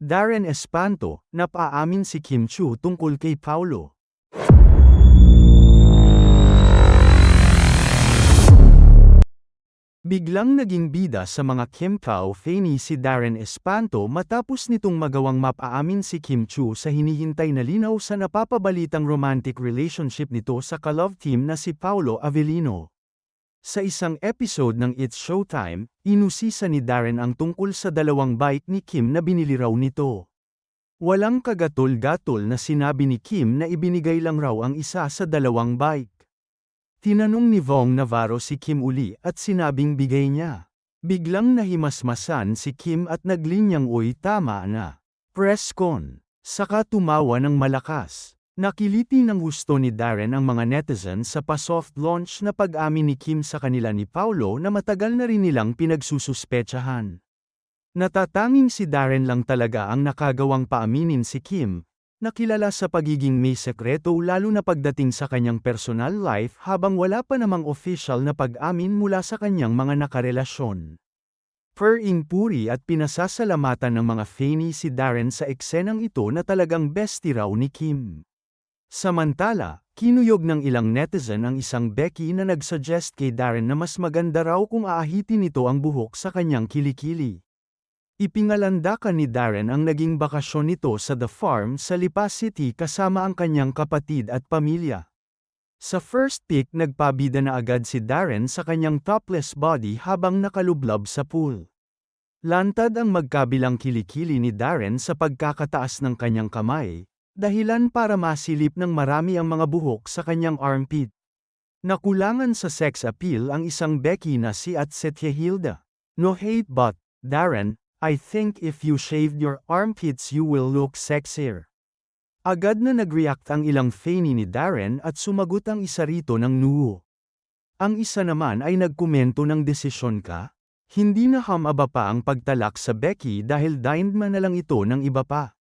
Darren Espanto, napaamin si Kim Chiu tungkol kay Paulo. Biglang naging bida sa mga Kim Pao Faney si Darren Espanto matapos nitong magawang mapaamin si Kim Chiu sa hinihintay na linaw sa napapabalitang romantic relationship nito sa ka-love team na si Paolo Avellino. Sa isang episode ng It's Showtime, inusisa ni Darren ang tungkol sa dalawang bike ni Kim na binili raw nito. Walang kagatol-gatol na sinabi ni Kim na ibinigay lang raw ang isa sa dalawang bike. Tinanong ni Vong Navarro si Kim uli at sinabing bigay niya. Biglang nahimasmasan si Kim at naglinyang uy tama na. Press con. Saka tumawa ng malakas. Nakiliti ng gusto ni Darren ang mga netizen sa pa-soft launch na pag-amin ni Kim sa kanila ni Paulo na matagal na rin nilang pinagsususpetsahan. Natatanging si Darren lang talaga ang nakagawang paaminin si Kim, nakilala sa pagiging may sekreto lalo na pagdating sa kanyang personal life habang wala pa namang official na pag-amin mula sa kanyang mga nakarelasyon. Per-impuri at pinasasalamatan ng mga Faney si Darren sa eksenang ito na talagang bestie raw ni Kim. Samantala, kinuyog ng ilang netizen ang isang Becky na nagsuggest kay Darren na mas maganda raw kung aahitin nito ang buhok sa kanyang kilikili. Ipingalandakan ni Darren ang naging bakasyon nito sa The Farm sa Lipa City kasama ang kanyang kapatid at pamilya. Sa first pic nagpabida na agad si Darren sa kanyang topless body habang nakalublob sa pool. Lantad ang magkabilang kilikili ni Darren sa pagkakataas ng kanyang kamay, dahilan para masilip ng marami ang mga buhok sa kanyang armpit. Nakulangan sa sex appeal ang isang Becky na si Hilda. No hate but, Darren, I think if you shaved your armpits you will look sexier. Agad na nag-react ang ilang Faney ni Darren at sumagot ang isa rito ng nuo. Ang isa naman ay nagkomento ng desisyon ka? Hindi na hamaba pa ang pagtalak sa Becky dahil dined man na lang ito ng iba pa.